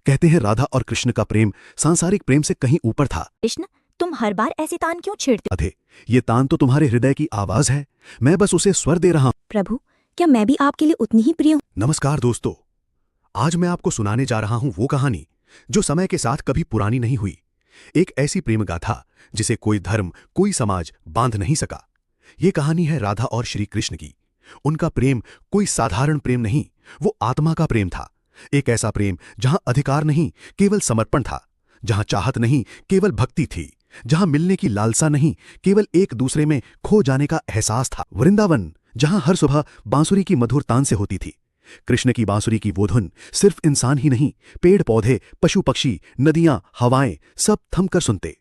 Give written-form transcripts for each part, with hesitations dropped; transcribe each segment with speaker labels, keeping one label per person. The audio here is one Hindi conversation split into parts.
Speaker 1: कहते हैं राधा और कृष्ण का प्रेम सांसारिक प्रेम से कहीं ऊपर था।
Speaker 2: कृष्ण, तुम हर बार ऐसे तान क्यों छेड़ते?
Speaker 1: राधे, ये तान तो तुम्हारे हृदय की आवाज है, मैं बस उसे स्वर दे रहा हूं।
Speaker 2: प्रभु, क्या मैं भी आपके लिए उतनी ही प्रिय हूँ?
Speaker 1: नमस्कार दोस्तों, आज मैं आपको सुनाने जा रहा हूं वो कहानी जो समय के साथ कभी पुरानी नहीं हुई। एक ऐसी प्रेम गाथा जिसे कोई धर्म, कोई समाज बांध नहीं सका। ये कहानी है राधा और श्री कृष्ण की। उनका प्रेम कोई साधारण प्रेम नहीं, वो आत्मा का प्रेम था। एक ऐसा प्रेम जहां अधिकार नहीं, केवल समर्पण था, जहां चाहत नहीं, केवल भक्ति थी, जहां मिलने की लालसा नहीं, केवल एक दूसरे में खो जाने का एहसास था। वृंदावन, जहां हर सुबह बांसुरी की मधुर तान से होती थी। कृष्ण की बांसुरी की वो धुन सिर्फ इंसान ही नहीं, पेड़ पौधे, पशु पक्षी, नदियां, हवाएं सब थमकर सुनते।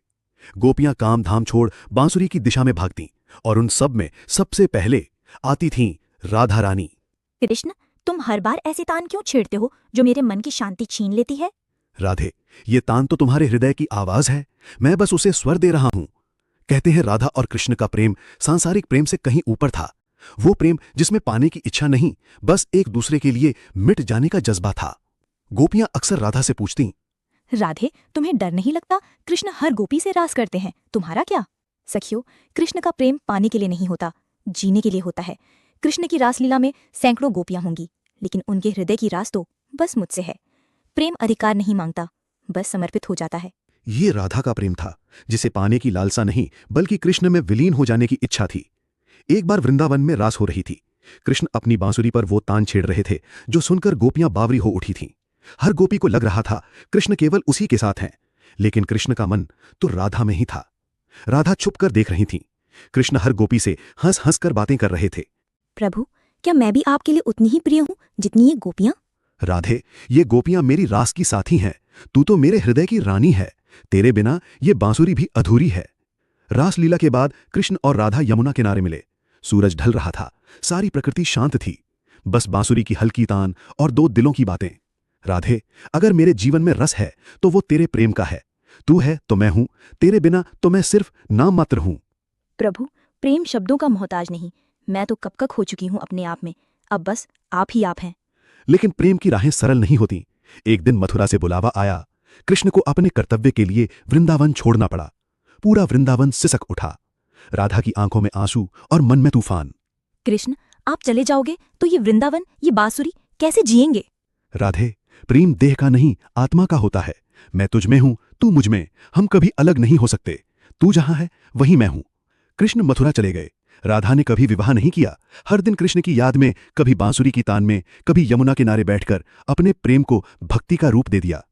Speaker 1: गोपियां काम धाम छोड़ बांसुरी की दिशा में भागती और उन सब में सबसे पहले आती थीं राधा रानी।
Speaker 2: कृष्ण, तुम हर बार ऐसे तान क्यों छेड़ते हो जो मेरे मन की शांति छीन लेती है?
Speaker 1: राधे, ये तान तो तुम्हारे हृदय की आवाज है, मैं बस उसे स्वर दे रहा हूं। कहते हैं राधा और कृष्ण का प्रेम सांसारिक प्रेम से कहीं ऊपर था। वो प्रेम जिसमें पाने की इच्छा नहीं, बस एक दूसरे के लिए मिट जाने का जज्बा था। गोपियां अक्सर राधा से पूछती,
Speaker 2: राधे, तुम्हें डर नहीं लगता? कृष्ण हर गोपी से रास करते हैं, तुम्हारा क्या? सखियो, कृष्ण का प्रेम पाने के लिए नहीं होता, जीने के लिए होता है। कृष्ण की रासलीला में सैकड़ों गोपियां होंगी, लेकिन उनके हृदय की रास तो बस मुझसे है। प्रेम अधिकार नहीं मांगता, बस समर्पित हो जाता है।
Speaker 1: ये राधा का प्रेम था, जिसे पाने की लालसा नहीं, बल्कि कृष्ण में विलीन हो जाने की इच्छा थी। एक बार वृंदावन में रास हो रही थी। कृष्ण अपनी बांसुरी पर वो तान छेड़ रहे थे जो सुनकर गोपियां बावरी हो उठी थीं। हर गोपी को लग रहा था कृष्ण केवल उसी के साथ हैं, लेकिन कृष्ण का मन तो राधा में ही था। राधा छुप कर देख रही थी। कृष्ण हर गोपी से हंस हंस कर बातें कर रहे थे।
Speaker 2: प्रभु, क्या मैं भी आपके लिए उतनी ही प्रिय हूँ जितनी ये गोपियां?
Speaker 1: राधे, ये गोपियां मेरी रास की साथी हैं, तू तो मेरे हृदय की रानी है। तेरे बिना ये बांसुरी भी अधूरी है। रासलीला के बाद कृष्ण और राधा यमुना किनारे मिले। सूरज ढल रहा था, सारी प्रकृति शांत थी, बस बांसुरी की हल्की तान और दो दिलों की बातें। राधे, अगर मेरे जीवन में रस है तो वो तेरे प्रेम का है। तू है तो मैं हूं, तेरे बिना तो मैं सिर्फ नाम मात्र हूं।
Speaker 2: प्रभु, प्रेम शब्दों का मोहताज नहीं, मैं तो कब का खो चुकी हूँ अपने आप में, अब बस आप ही आप हैं।
Speaker 1: लेकिन प्रेम की राहें सरल नहीं होती। एक दिन मथुरा से बुलावा आया। कृष्ण को अपने कर्तव्य के लिए वृंदावन छोड़ना पड़ा। पूरा वृंदावन सिसक उठा। राधा की आंखों में आंसू और मन में तूफान।
Speaker 2: कृष्ण, आप चले जाओगे तो ये वृंदावन, ये बांसुरी कैसे जिएंगे?
Speaker 1: राधे, प्रेम देह का नहीं, आत्मा का होता है। मैं तुझ में हूं, तू मुझ में, हम कभी अलग नहीं हो सकते। तू जहां है वहीं मैं हूं। कृष्ण मथुरा चले गए। राधा ने कभी विवाह नहीं किया। हर दिन कृष्ण की याद में, कभी बांसुरी की तान में, कभी यमुना किनारे बैठकर अपने प्रेम को भक्ति का रूप दे दिया।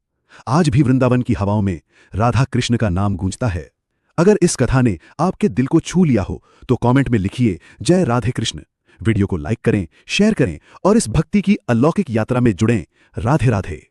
Speaker 1: आज भी वृंदावन की हवाओं में राधा कृष्ण का नाम गूंजता है। अगर इस कथा ने आपके दिल को छू लिया हो तो कमेंट में लिखिए जय राधे कृष्ण। वीडियो को लाइक करें, शेयर करें और इस भक्ति की अलौकिक यात्रा में जुड़ें। राधे राधे।